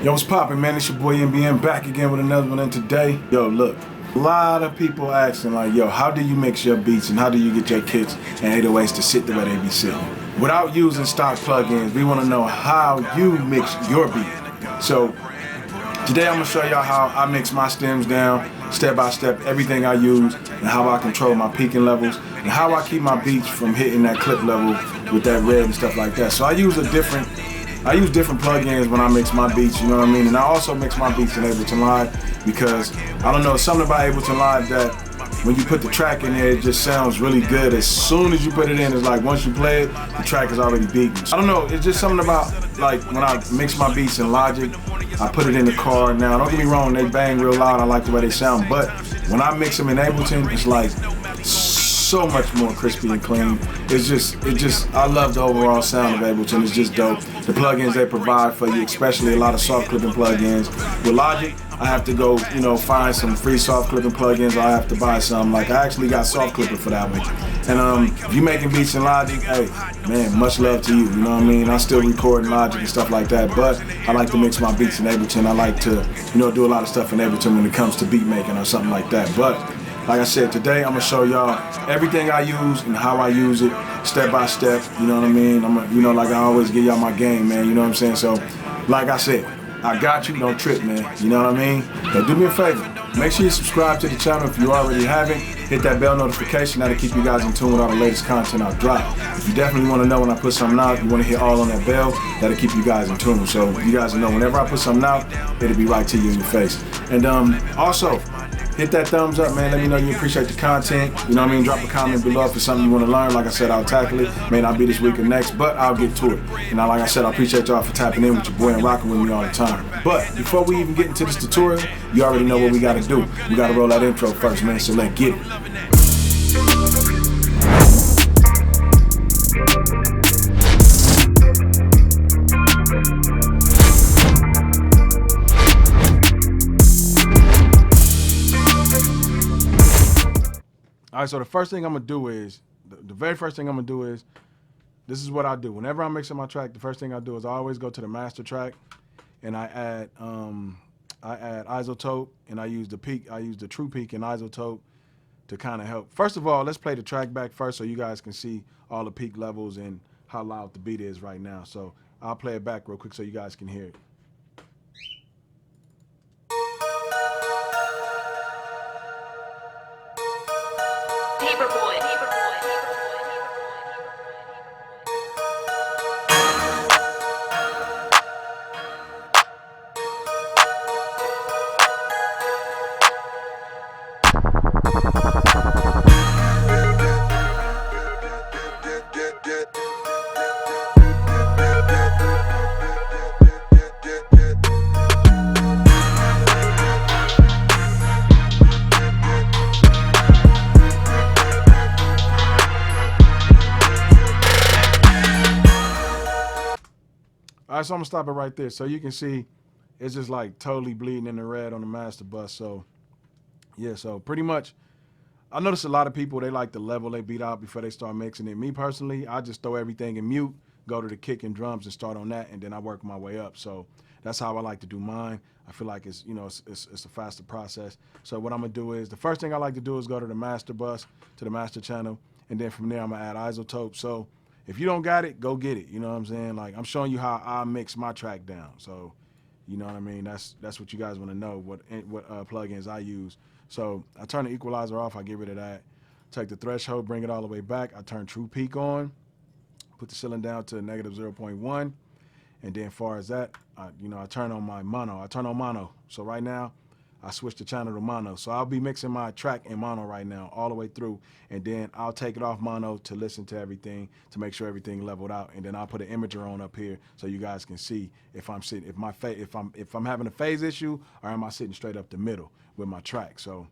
Yo, what's poppin', man? It's your boy NBN back again with another one. And today, yo, look, a lot of people asking like, yo, how do you mix your beats and how do you get your kicks and 808s to sit the way they be sitting? Without using stock plugins, we want to know how you mix your beat. So today I'm gonna show y'all how I mix my stems down, step by step, everything I use, and how I control my peaking levels, and how I keep my beats from hitting that clip level with that red and stuff like that. So I use different plugins when I mix my beats, you know what I mean? And I also mix my beats in Ableton Live because, I don't know, something about Ableton Live that when you put the track in there, it just sounds really good. As soon as you put it in, it's like once you play it, the track is already beaten. I don't know, it's just something about, like, when I mix my beats in Logic, I put it in the car. Now, don't get me wrong, they bang real loud, I like the way they sound, but when I mix them in Ableton, it's like so much more crispy and clean. I love the overall sound of Ableton. It's just dope. The plugins they provide for you, especially a lot of soft clipping plugins. With Logic, I have to go, find some free soft clipping plugins, or I have to buy some. Like, I actually got soft clipper for that one. And if you making beats in Logic, hey, man, much love to you, you know what I mean? I still record in Logic and stuff like that, but I like to mix my beats in Ableton. I like to, do a lot of stuff in Ableton when it comes to beat making or something like that. But like I said, today I'm gonna show y'all everything I use and how I use it, step by step, you know what I mean? Like I always give y'all my game, man, you know what I'm saying? So, like I said, I got you, don't trip, man, you know what I mean? But do me a favor, make sure you subscribe to the channel if you already haven't. Hit that bell notification, that'll keep you guys in tune with all the latest content I drop. If you definitely wanna know when I put something out, you wanna hit all on that bell, that'll keep you guys in tune. So you guys will know whenever I put something out, it'll be right to you in your face. And also, hit that thumbs up, man. Let me know you appreciate the content. You know what I mean? Drop a comment below if it's something you want to learn. Like I said, I'll tackle it. May not be this week or next, but I'll get to it. And like I said, I appreciate y'all for tapping in with your boy and rocking with me all the time. But before we even get into this tutorial, you already know what we got to do. We got to roll that intro first, man. So let's get it. All right, so the first thing I'm gonna do is, the very first thing I'm gonna do is, this is what I do. Whenever I'm mixing my track, the first thing I do is I always go to the master track, and I add isotope, and I use the true peak and isotope to kind of help. First of all, let's play the track back first so you guys can see all the peak levels and how loud the beat is right now. So I'll play it back real quick so you guys can hear it. All right, so I'm gonna stop it right there. So you can see it's just like totally bleeding in the red on the master bus. So yeah, so pretty much, I notice a lot of people, they like to level their beat out before they start mixing it. Me personally, I just throw everything in mute, go to the kick and drums and start on that, and then I work my way up. So that's how I like to do mine. I feel like it's a faster process. So what I'm gonna do is, the first thing I like to do is go to the master bus, to the master channel, and then from there I'm gonna add isotope. So if you don't got it, go get it. You know what I'm saying? Like, I'm showing you how I mix my track down. So, you know what I mean? That's what you guys want to know, what plugins I use. So I turn the equalizer off, I get rid of that. Take the threshold, bring it all the way back. I turn true peak on, put the ceiling down to negative 0.1. And then as far as that, I turn on my mono. I turn on mono. So right now, I switch the channel to mono. So I'll be mixing my track in mono right now, all the way through. And then I'll take it off mono to listen to everything, to make sure everything leveled out. And then I'll put an imager on up here so you guys can see if I'm sitting, if I'm having a phase issue, or am I sitting straight up the middle with my track. So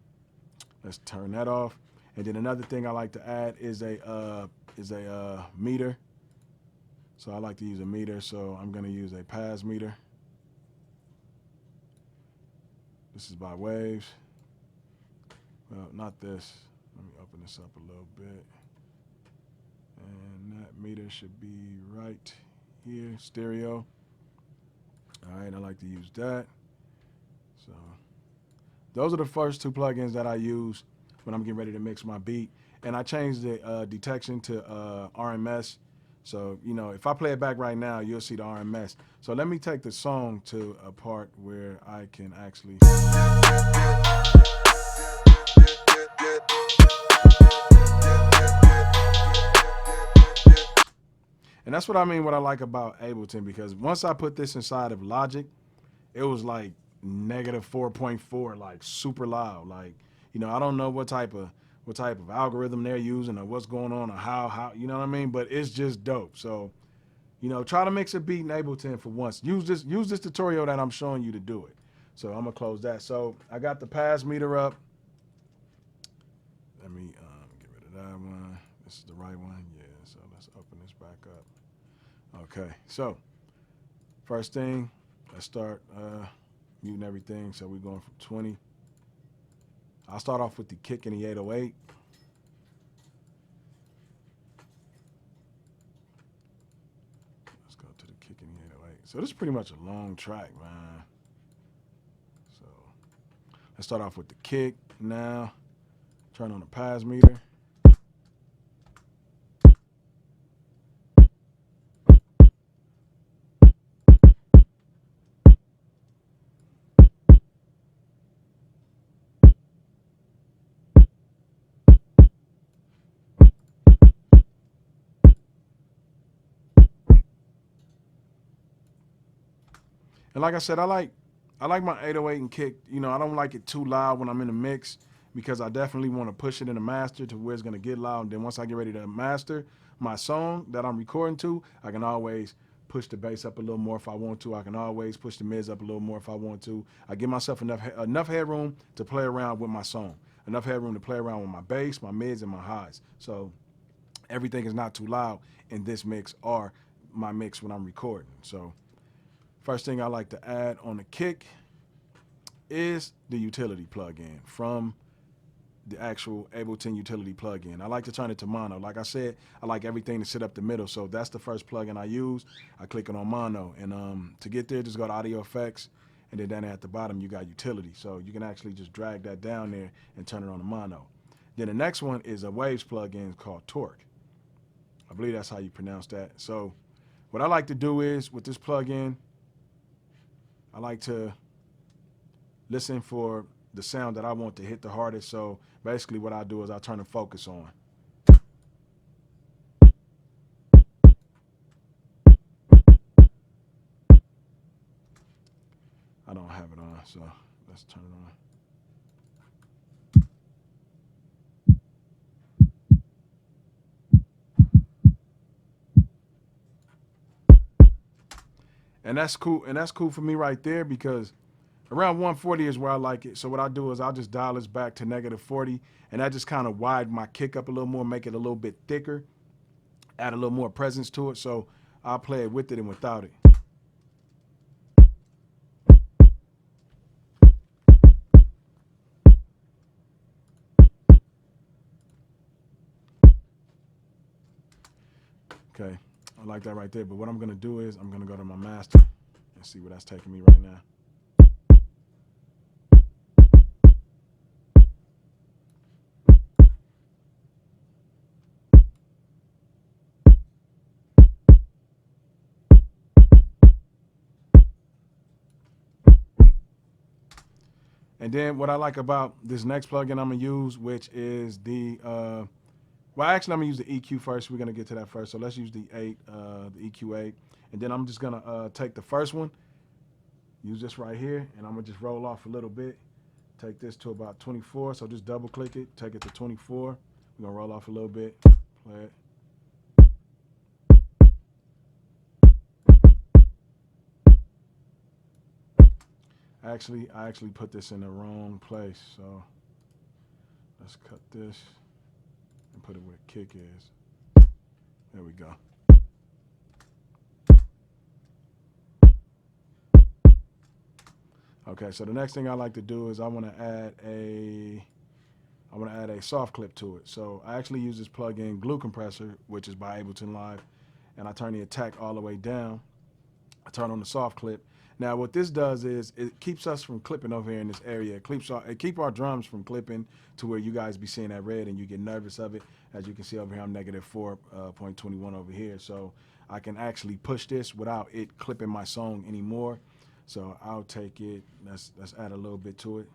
let's turn that off. And then another thing I like to add is a meter. So I like to use a meter. So I'm gonna use a Paz meter. This is by Waves. Well, not this. Let me open this up a little bit. And that meter should be right here, stereo. All right, I like to use that. So those are the first two plugins that I use when I'm getting ready to mix my beat. And I changed the detection to RMS. So, you know, if I play it back right now, you'll see the RMS. So let me take the song to a part where I can actually. And that's what I mean, what I like about Ableton, because once I put this inside of Logic, it was like -4.4, like super loud. Like, you know, I don't know what type of algorithm they're using or what's going on or how you know what I mean, but it's just dope. So, you know, try to mix a beat in Ableton for once. Use this tutorial that I'm showing you to do it. So I'm gonna close that. So I got the pass meter up. Let me get rid of that one. This is the right one. Yeah, so let's open this back up. Okay, so first thing, let's start muting everything. So we're going from 20. I'll start off with the kick in the 808. Let's go to the kick in the 808. So this is pretty much a long track, man. So let's start off with the kick now. Turn on the pass meter. And like I said, I like my 808 and kick. You know, I don't like it too loud when I'm in the mix because I definitely want to push it in the master to where it's going to get loud. And then once I get ready to master my song that I'm recording to, I can always push the bass up a little more if I want to. I can always push the mids up a little more if I want to. I give myself enough headroom to play around with my song, enough headroom to play around with my bass, my mids, and my highs. So everything is not too loud in this mix or my mix when I'm recording. So first thing I like to add on the kick is the utility plugin from the actual Ableton utility plugin. I like to turn it to mono. Like I said, I like everything to sit up the middle. So that's the first plugin I use. I click it on mono. And to get there, just go to audio effects. And then down there at the bottom, you got utility. So you can actually just drag that down there and turn it on to mono. Then the next one is a Waves plugin called Torque. I believe that's how you pronounce that. So what I like to do is with this plugin, I like to listen for the sound that I want to hit the hardest. So basically what I do is I turn the focus on. I don't have it on, so let's turn it on. And that's cool. And that's cool for me right there because around 140 is where I like it. So what I do is I'll just dial this back to -40, and that just kind of widen my kick up a little more, make it a little bit thicker, add a little more presence to it. So I'll play it with it and without it. Okay, I like that right there. But what I'm gonna do is I'm gonna go to my master and see where that's taking me right now. And then what I like about this next plugin I'm gonna use, which is the, well, actually I'm gonna use the EQ first. We're gonna get to that first. So let's use the EQ8. And then I'm just gonna take the first one, use this right here, and I'm gonna just roll off a little bit. Take this to about 24, so just double click it, take it to 24. We're gonna roll off a little bit, play it. Actually, I actually put this in the wrong place, so let's cut this and put it where the kick is. There we go. Okay, so the next thing I like to do is I want to add a soft clip to it. So I actually use this plugin Glue Compressor, which is by Ableton Live, and I turn the attack all the way down. I turn on the soft clip, Now, what this does is it keeps us from clipping over here in this area. It keep our drums from clipping to where you guys be seeing that red and you get nervous of it. As you can see over here, I'm negative 4.21 over here. So I can actually push this without it clipping my song anymore. So I'll take it. Let's add a little bit to it.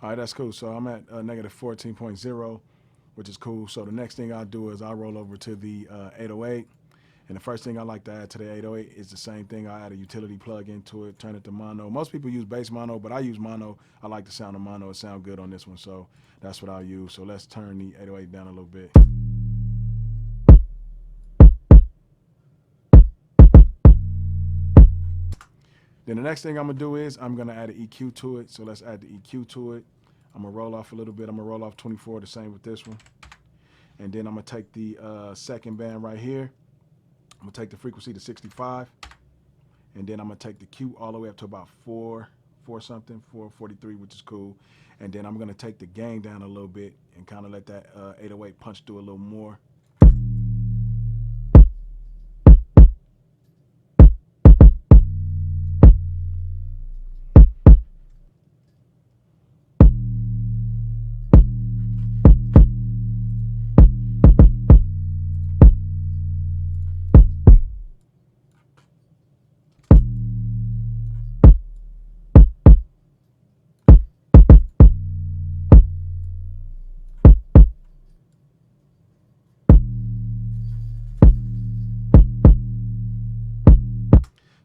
All right, that's cool. So I'm at negative 14.0, which is cool. So the next thing I'll do is I'll roll over to the 808. And the first thing I like to add to the 808 is the same thing. I add a utility plug into it, turn it to mono. Most people use bass mono, but I use mono. I like the sound of mono. It sounds good on this one, so that's what I'll use. So let's turn the 808 down a little bit. Then the next thing I'm gonna do is I'm gonna add an EQ to it. So let's add the EQ to it. I'm gonna roll off a little bit. I'm gonna roll off 24, the same with this one. And then I'm gonna take the second band right here. I'm gonna take the frequency to 65. And then I'm gonna take the Q all the way up to about 443, which is cool. And then I'm gonna take the gain down a little bit and kind of let that 808 punch through a little more.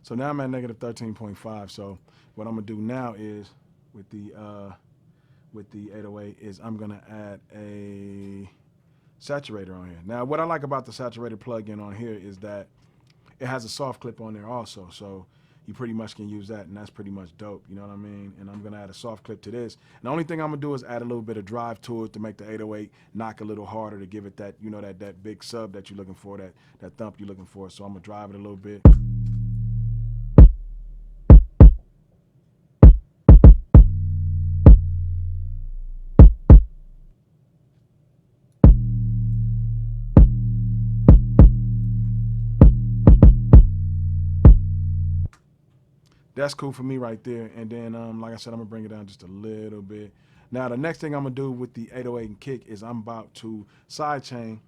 So now I'm at negative 13.5. So what I'm gonna do now is with the 808 is I'm gonna add a saturator on here. Now what I like about the saturator plugin on here is that it has a soft clip on there also. So you pretty much can use that, and that's pretty much dope, you know what I mean? And I'm gonna add a soft clip to this. And the only thing I'm gonna do is add a little bit of drive to it to make the 808 knock a little harder, to give it that, you know, that big sub that you're looking for, that thump you're looking for. So I'm gonna drive it a little bit. That's cool for me right there. And then, like I said, I'm gonna bring it down just a little bit. Now, the next thing I'm gonna do with the 808 and kick is I'm about to sidechain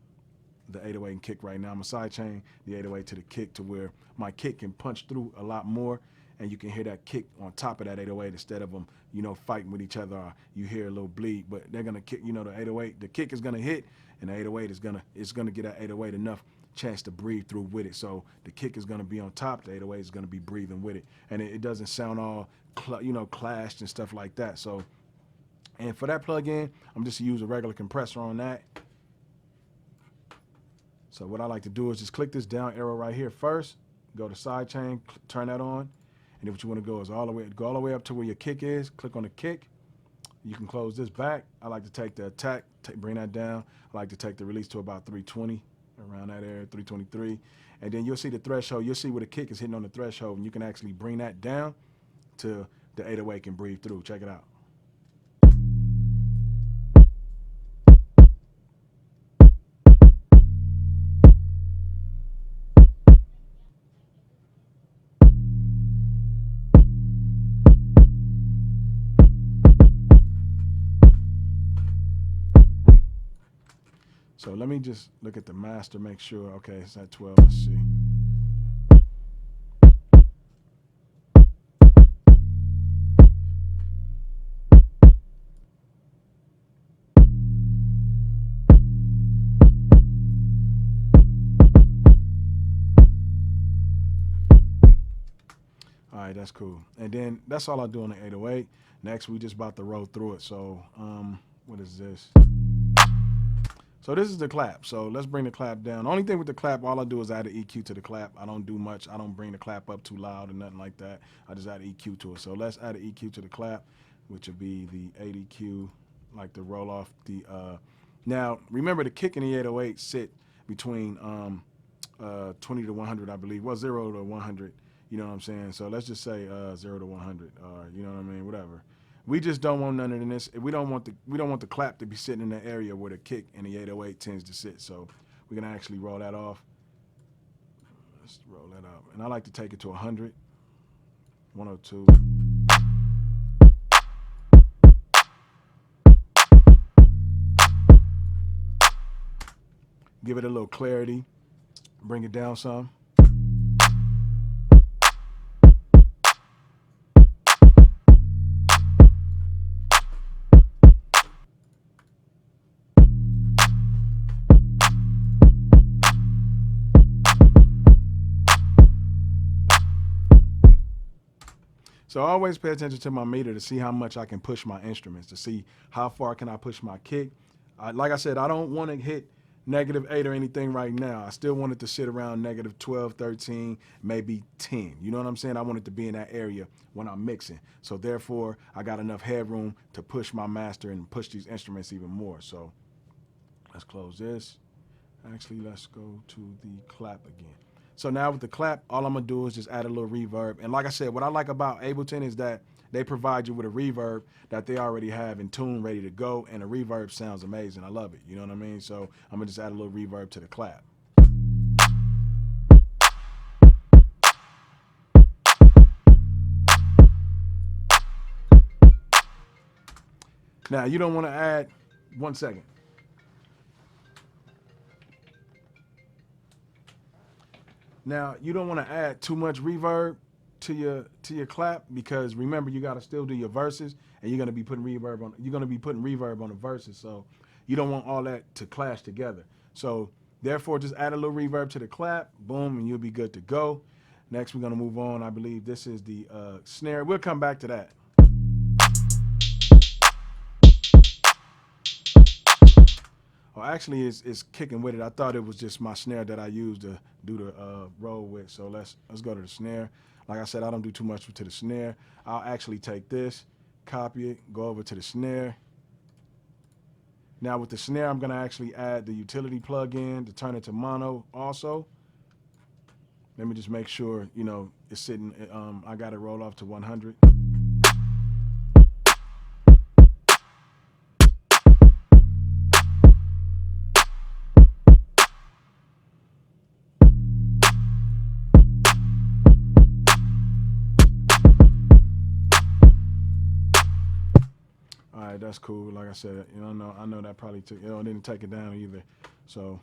the 808 and kick right now. I'm gonna sidechain the 808 to the kick to where my kick can punch through a lot more, and you can hear that kick on top of that 808 instead of them, you know, fighting with each other. Or you hear a little bleed, but they're gonna kick. You know, the 808, the kick is gonna hit, and the 808 is gonna get that 808 enough chance to breathe through with it. So the kick is going to be on top, the 808 is going to be breathing with it, and it doesn't sound all clashed and stuff like that. So, and for that plug-in, I'm just gonna use a regular compressor on that. So what I like to do is just click this down arrow right here first, go to sidechain, turn that on, and then what you want to go is go all the way up to where your kick is. Click on the kick. You can close this back. I like to take the attack, bring that down. I like to take the release to about 320. Around that area, 323, and then you'll see the threshold. You'll see where the kick is hitting on the threshold, and you can actually bring that down to the 808 can breathe through. Check it out. So let me just look at the master, make sure. Okay, it's at 12. Let's see. All right, that's cool. And then that's all I do on the 808. Next, we just about to roll through it. So what is this? So this is the clap. So let's bring the clap down. Only thing with the clap, all I do is add an EQ to the clap. I don't do much. I don't bring the clap up too loud or nothing like that. I just add EQ to it. So let's add an EQ to the clap, which would be the 8 EQ, like to roll off the. Now remember, the kick and the 808 sit between 20 to 100, I believe. Well, 0 to 100. You know what I'm saying? So let's just say 0 to 100, or you know what I mean, whatever. We just don't want none of this. We don't want the clap to be sitting in the area where the kick and the 808 tends to sit. So we're gonna actually roll that off. Let's roll that out. And I like to take it to 100, 102. Give it a little clarity. Bring it down some. So I always pay attention to my meter to see how much I can push my instruments, to see how far can I push my kick. Like I said, I don't want to hit -8 or anything right now. I still want it to sit around -12, 13, maybe 10. You know what I'm saying? I want it to be in that area when I'm mixing. So therefore, I got enough headroom to push my master and push these instruments even more. So let's close this. Actually, let's go to the clap again. So now with the clap, all I'm gonna do is just add a little reverb. And like I said, what I like about Ableton is that they provide you with a reverb that they already have in tune, ready to go, and the reverb sounds amazing. I love it, you know what I mean? So I'm gonna just add a little reverb to the clap. Now you don't wanna add, 1 second. Now you don't wanna add too much reverb to your clap, because remember, you got to still do your verses, and you're going to be putting reverb on the verses, so you don't want all that to clash together. So therefore, just add a little reverb to the clap, boom, and you'll be good to go. Next, we're going to move on. I believe this is the snare. We'll come back to that. Oh, actually, it's kicking with it. I thought it was just my snare that I used to do the roll with. So let's go to the snare. Like I said, I don't do too much to the snare. I'll actually take this, copy it, go over to the snare. Now with the snare, I'm gonna actually add the utility plug-in to turn it to mono also. Let me just make sure, you know, it's sitting, I got it roll off to 100. All right, that's cool. Like I said, you know, I know that probably took, didn't take it down either. So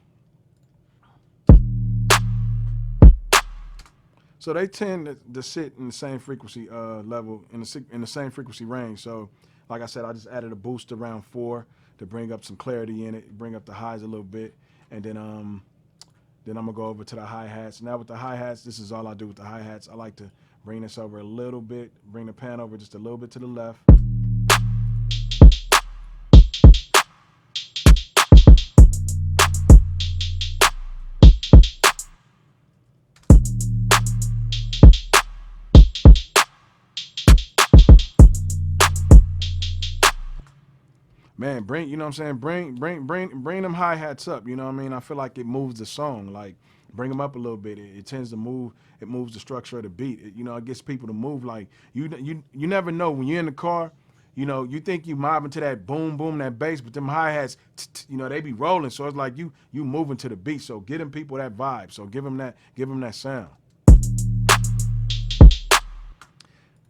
they tend to sit in the same frequency level, in the same frequency range. So like I said, I just added a boost around 4 to bring up some clarity in it, bring up the highs a little bit, and then I'm gonna go over to the hi-hats. Now with the hi-hats, this is all I do with the hi-hats. I like to bring this over a little bit, bring the pan over just a little bit to the left. Man, you know what I'm saying? Bring them hi-hats up, you know what I mean? I feel like it moves the song. Like, bring them up a little bit. It tends to move, it moves the structure of the beat. It gets people to move. Like, you never know when you're in the car, you think you mobbing to that boom, boom, that bass, but them hi-hats, they be rolling. So it's like you moving to the beat. So get them people that vibe. So give them that sound.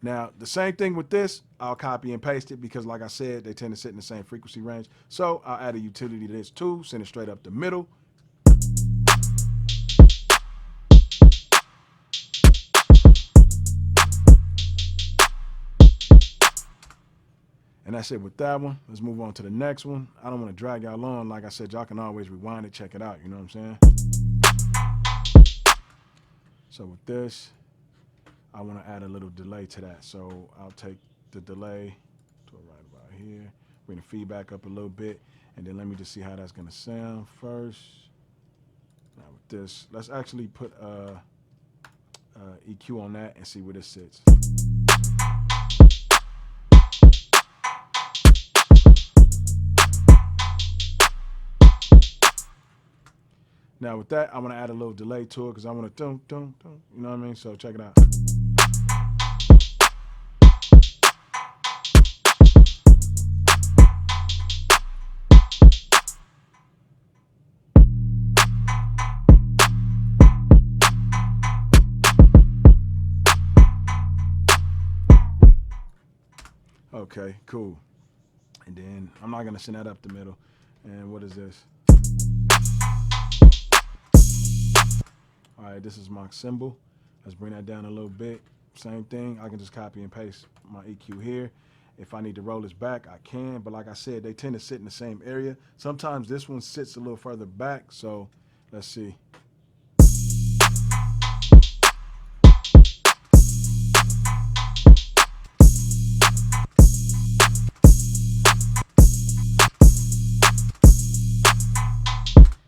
Now, the same thing with this, I'll copy and paste it because, like I said, they tend to sit in the same frequency range. So I'll add a utility to this too, send it straight up the middle. And that's it with that one. Let's move on to the next one. I don't want to drag y'all on. Like I said, y'all can always rewind it, check it out. You know what I'm saying? So with this, I want to add a little delay to that. So I'll take the delay to right about here, bring the feedback up a little bit, And then let me just see how that's gonna sound first. Now with this, let's actually put EQ on that and see where this sits. Now with that, I'm gonna add a little delay to it because I want to dum dum dum. You know what I mean? So check it out. Okay, cool. And then I'm not gonna send that up the middle. And what is this? All right, this is my cymbal. Let's bring that down a little bit. Same thing, I can just copy and paste my EQ here. If I need to roll this back, I can, but like I said, they tend to sit in the same area. Sometimes this one sits a little further back, so let's see.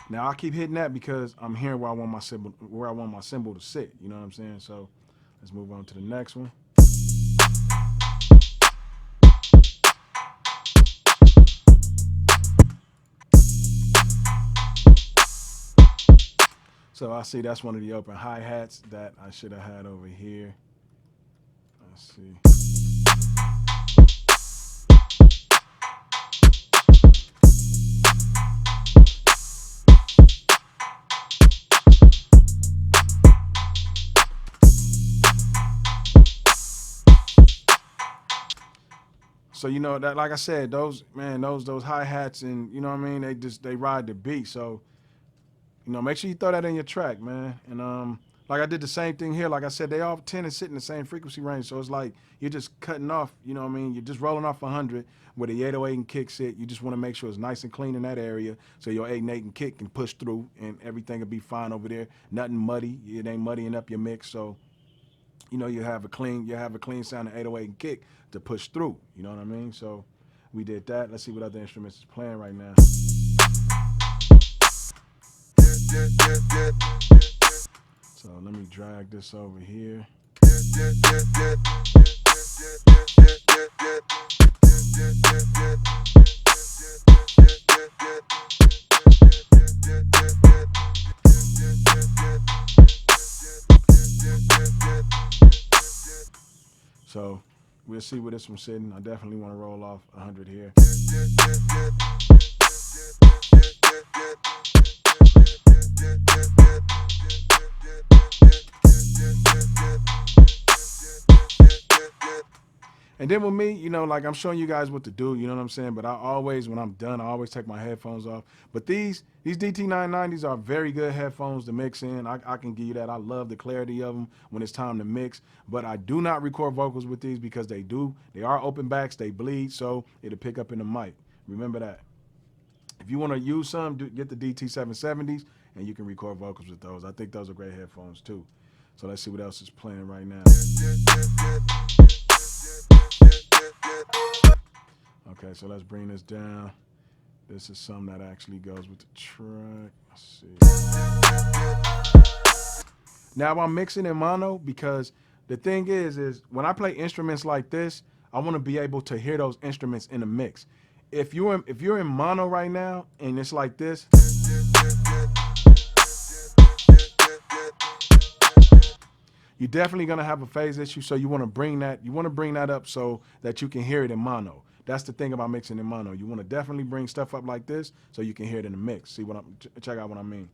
Now I keep hitting that because I'm hearing where I want my cymbal to sit. You know what I'm saying? So let's move on to the next one. So I see that's one of the open hi-hats that I should have had over here. Let's see. So you know that, like I said, those hi-hats, and you know what I mean, they ride the beat. So you know, make sure you throw that in your track, man. And like I did the same thing here. Like I said, they all tend to sit in the same frequency range. So it's like you're just cutting off, you know what I mean? You're just rolling off 100 where the 808 and kick sit. You just want to make sure it's nice and clean in that area so your 8 and 8 and kick can push through and everything will be fine over there. Nothing muddy. It ain't muddying up your mix. So you know, you have a clean sound in 808 and kick to push through. You know what I mean? So we did that. Let's see what other instruments is playing right now. So let me drag this over here. So we'll see where this one's sitting. I definitely want to roll off 100 here. And then with me, you know, like I'm showing you guys what to do, you know what I'm saying? But I always, when I'm done, I always take my headphones off. But these DT990s are very good headphones to mix in. I can give you that. I love the clarity of them when it's time to mix. But I do not record vocals with these because they are open backs, they bleed, so it'll pick up in the mic. Remember that. If you want to use some, get the DT770s, and you can record vocals with those. I think those are great headphones too. So let's see what else is playing right now. Okay, so let's bring this down. This is something that actually goes with the track. Let's see. Now I'm mixing in mono because the thing is when I play instruments like this, I want to be able to hear those instruments in the mix. If you're in mono right now and it's like this, you're definitely gonna have a phase issue. So you want to bring that up so that you can hear it in mono. That's the thing about mixing in mono. You want to definitely bring stuff up like this so you can hear it in the mix. See what check out what I mean.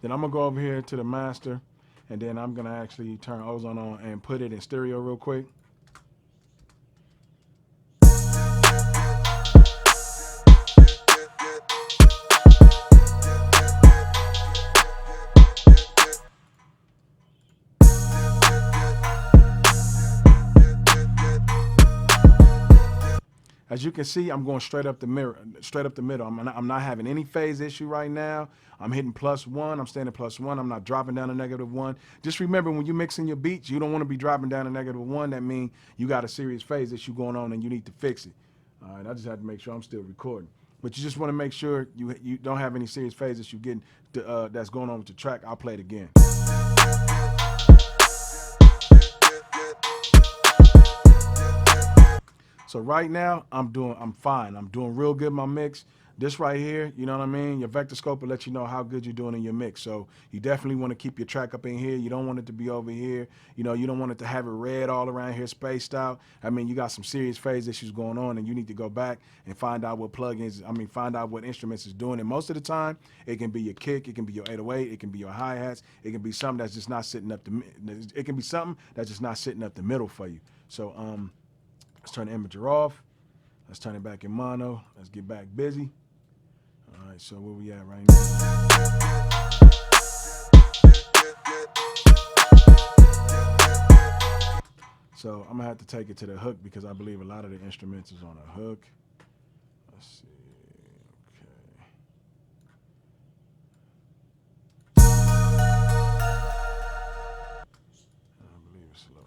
Then I'm gonna go over here to the master, and then I'm gonna actually turn Ozone on and put it in stereo real quick. As you can see, I'm going straight up the middle. I'm not having any phase issue right now. I'm hitting +1. I'm staying at +1. I'm not dropping down to -1. Just remember, when you're mixing your beats, you don't want to be dropping down to -1. That means you got a serious phase issue going on and you need to fix it. All right, I just have to make sure I'm still recording. But you just want to make sure you don't have any serious phase issue getting that's going on with the track. I'll play it again. So right now, I'm fine. I'm doing real good in my mix. This right here, you know what I mean? Your vector scope will let you know how good you're doing in your mix. So you definitely want to keep your track up in here. You don't want it to be over here. You know, you don't want it to have it red all around here spaced out. I mean, you got some serious phase issues going on and you need to go back and find out what find out what instruments is doing. And most of the time, it can be your kick, it can be your 808, it can be your hi-hats, it can be something that's just not sitting up the middle for you. So let's turn the imager off. Let's turn it back in mono. Let's get back busy. All right, so where we at right now? So I'm gonna have to take it to the hook because I believe a lot of the instruments is on a hook. Let's see. Okay. I believe it's slow.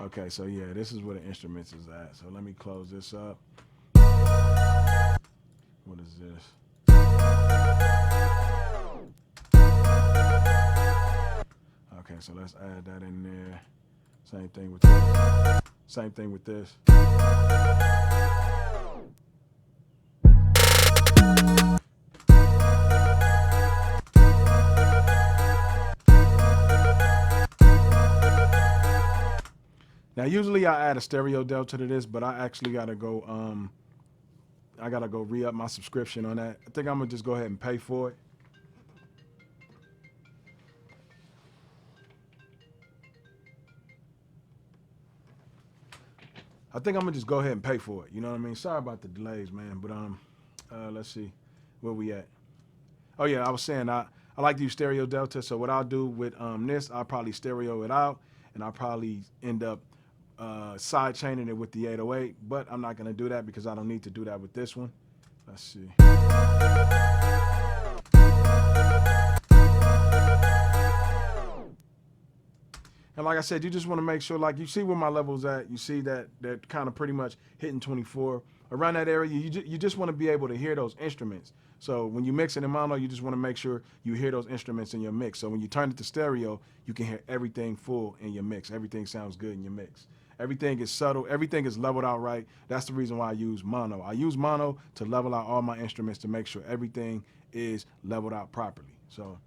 Okay, so yeah, this is where the instruments is at. So let me close this up. What is this? Okay, so let's add that in there. Same thing with this. Same thing with this. Now, usually I add a stereo delta to this, but I actually gotta go. I gotta go re-up my subscription on that. I think I'm gonna just go ahead and pay for it. I think I'm gonna just go ahead and pay for it. You know what I mean? Sorry about the delays, man. But let's see where we at. Oh yeah, I was saying I like to use stereo delta. So what I'll do with this, I'll probably stereo it out, and I'll probably end up side chaining it with the 808, but I'm not going to do that because I don't need to do that with this one. Let's see. And like I said, you just want to make sure, like, you see where my level's at. You see that kind of pretty much hitting 24. Around that area, you just want to be able to hear those instruments. So when you mix it in mono, you just want to make sure you hear those instruments in your mix. So when you turn it to stereo, you can hear everything full in your mix. Everything sounds good in your mix. Everything is subtle. Everything is leveled out right. That's the reason why I use mono. I use mono to level out all my instruments to make sure everything is leveled out properly. So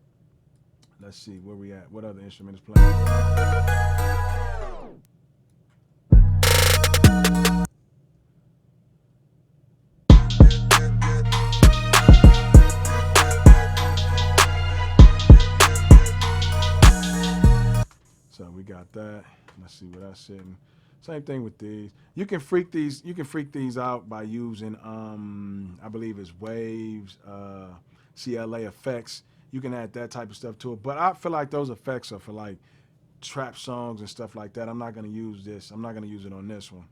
let's see where we at. What other instrument is playing? So we got that. Let's see where that's sitting. Same thing with these. You can freak these out by using I believe it's waves, CLA effects. You can add that type of stuff to it. But I feel like those effects are for like trap songs and stuff like that. I'm not gonna use this. I'm not gonna use it on this one.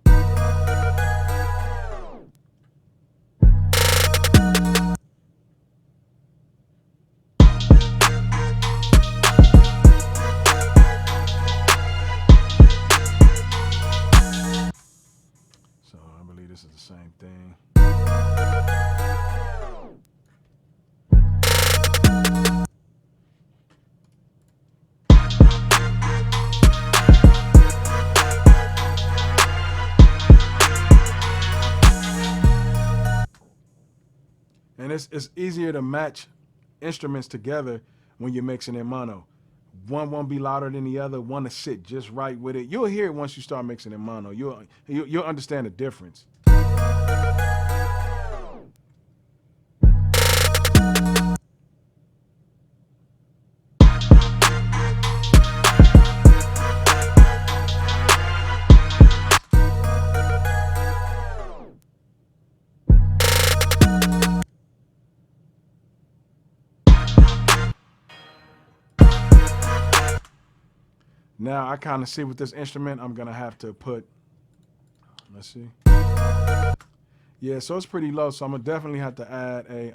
So I believe this is the same thing. And it's easier to match instruments together when you're mixing in mono. One won't be louder than the other. One to sit just right with it. You'll hear it once you start mixing in mono. You'll understand the difference. Now I kind of see with this instrument, I'm gonna have to put, let's see. Yeah, so it's pretty low, so I'm gonna definitely have to add a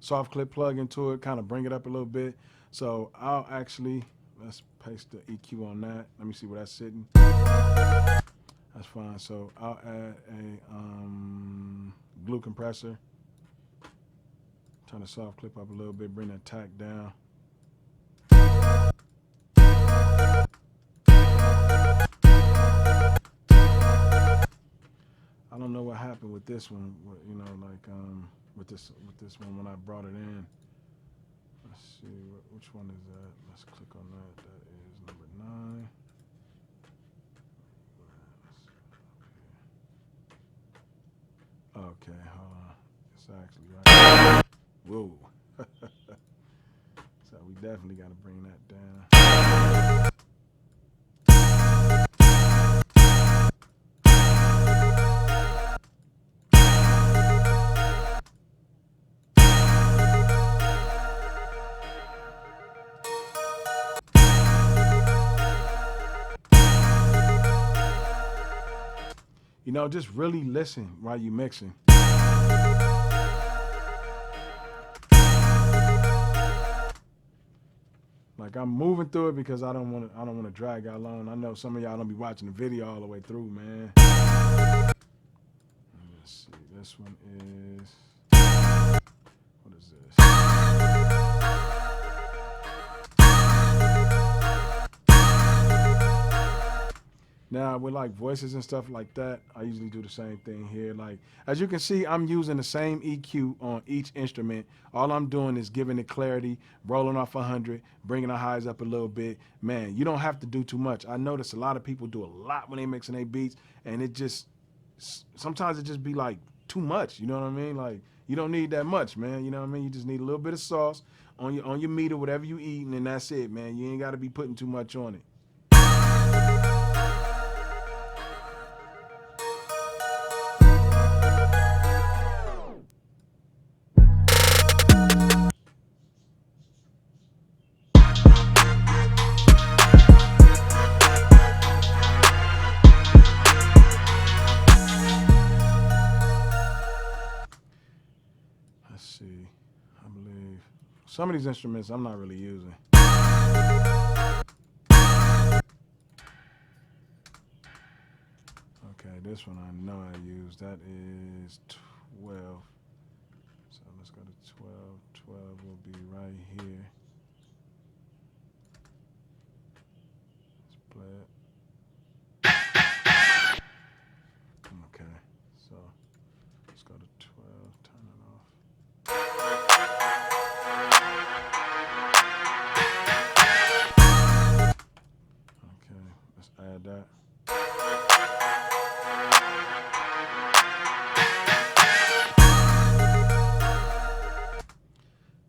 soft clip plug into it, kind of bring it up a little bit. So I'll actually, let's paste the EQ on that. Let me see where that's sitting. That's fine. So I'll add a glue compressor. Turn the soft clip up a little bit, bring that tack down. I don't know what happened with this one, you know, like with this one when I brought it in. Let's see, which one is that? Let's click on that. That is number 9. Okay, hold on. It's actually right. Whoa. So we definitely got to bring that down. You know, just really listen while you're mixing. Like I'm moving through it because I don't want to drag y'all along. I know some of y'all don't be watching the video all the way through, man. Let's see. This one is, what is this? Now with like voices and stuff like that, I usually do the same thing here. Like as you can see, I'm using the same EQ on each instrument. All I'm doing is giving it clarity, rolling off 100, bringing the highs up a little bit. Man, you don't have to do too much. I notice a lot of people do a lot when they mixing their beats, and it just, sometimes it just be like too much. You know what I mean? Like you don't need that much, man. You know what I mean? You just need a little bit of sauce on your meter, whatever you eating, and that's it, man. You ain't got to be putting too much on it. Let's see, I believe some of these instruments I'm not really using. Okay, this one I know I use. That is 12. So let's go to 12. 12 will be right here. Let's play it. Okay, so let's go to 12, turn it off. Okay, let's add that.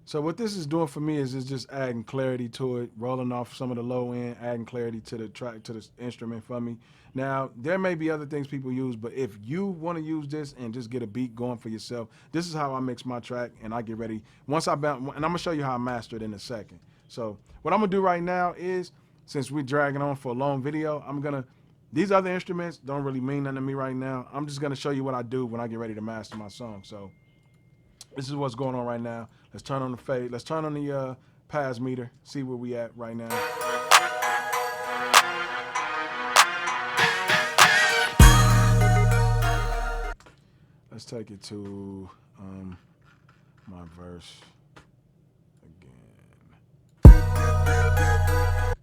So what this is doing for me is it's just adding clarity to it, rolling off some of the low end, adding clarity to the track, to the instrument for me. Now, there may be other things people use, but if you want to use this and just get a beat going for yourself, this is how I mix my track and I get ready. Once I bounce, and I'm gonna show you how I master it in a second. So what I'm gonna do right now is, since we're dragging on for a long video, these other instruments don't really mean nothing to me right now. I'm just gonna show you what I do when I get ready to master my song. So this is what's going on right now. Let's turn on the fade. Let's turn on the pass meter. See where we at right now. Let's take it to my verse again. Let's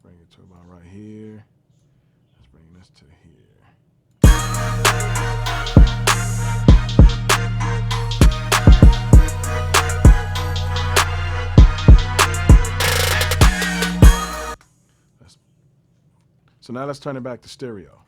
bring it to about right here. Let's bring this to here. So now let's turn it back to stereo.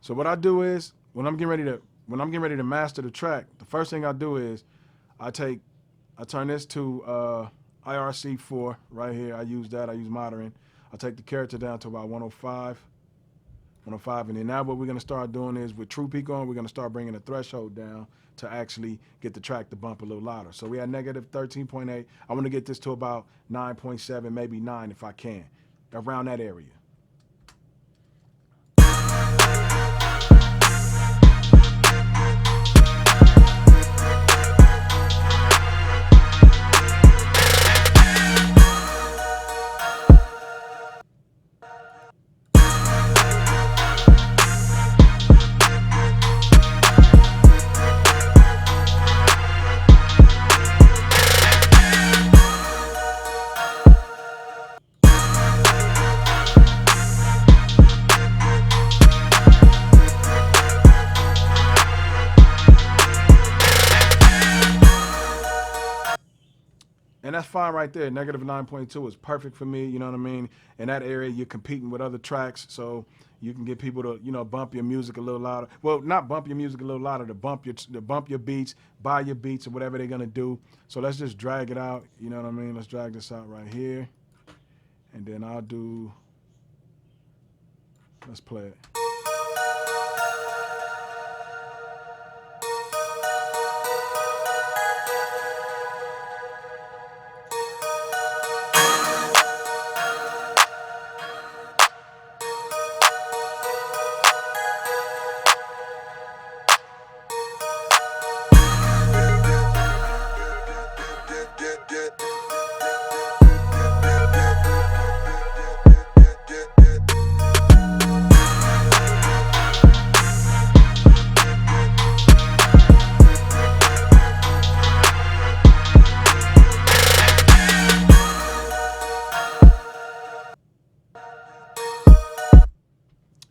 So what I do is when I'm getting ready to master the track, the first thing I do is I turn this to IRC4 right here. I use that. I use monitoring. I take the character down to about 105. 105. And then now what we're gonna start doing is with true peak on, we're gonna start bringing the threshold down to actually get the track to bump a little louder. So we had negative 13.8. I wanna get this to about 9.7, maybe 9 if I can, around that area. And that's fine right there. Negative 9.2 is perfect for me, you know what I mean? In that area, you're competing with other tracks, so you can get people to, you know, bump your music a little louder. Well, not bump your music a little louder, to bump your beats, buy your beats, or whatever they're gonna do. So let's just drag it out, you know what I mean? Let's drag this out right here. And then I'll do, let's play it.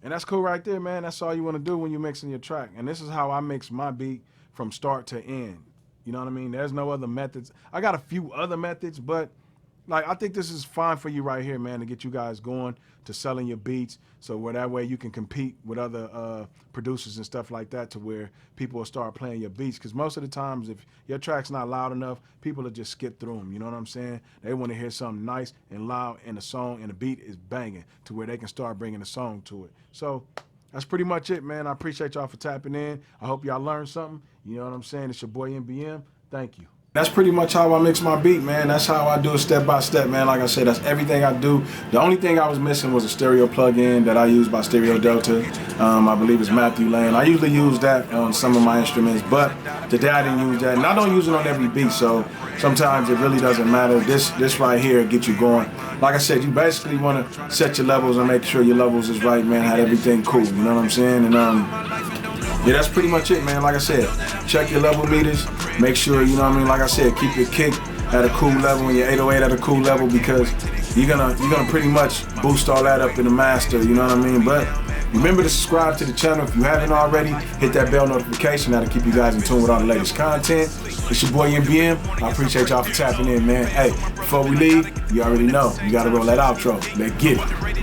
And that's cool right there, man. That's all you want to do when you're mixing your track. And this is how I mix my beat from start to end. You know what I mean? There's no other methods. I got a few other methods, but like I think this is fine for you right here, man, to get you guys going to selling your beats. So where that way you can compete with other producers and stuff like that, to where people will start playing your beats. Because most of the times, if your track's not loud enough, people will just skip through them. You know what I'm saying? They want to hear something nice and loud in the song, and the beat is banging, to where they can start bringing the song to it. So that's pretty much it, man. I appreciate y'all for tapping in. I hope y'all learned something. You know what I'm saying? It's your boy MBM. Thank you. That's pretty much how I mix my beat, man. That's how I do it step by step, man. Like I said, that's everything I do. The only thing I was missing was a stereo plug-in that I use by Stereo Delta. I believe it's Matthew Lane. I usually use that on some of my instruments, but today I didn't use that. And I don't use it on every beat, so sometimes it really doesn't matter. This right here gets you going. Like I said, you basically want to set your levels and make sure your levels is right, man. Have everything cool, you know what I'm saying? And yeah, that's pretty much it, man. Like I said, check your level meters. Make sure, you know what I mean, like I said, keep your kick at a cool level and your 808 at a cool level, because you're gonna pretty much boost all that up in the master, you know what I mean? But remember to subscribe to the channel if you haven't already. Hit that bell notification, that'll keep you guys in tune with all the latest content. It's your boy MBM. I appreciate y'all for tapping in, man. Hey, before we leave, you already know, you gotta roll that outro. Let's get it.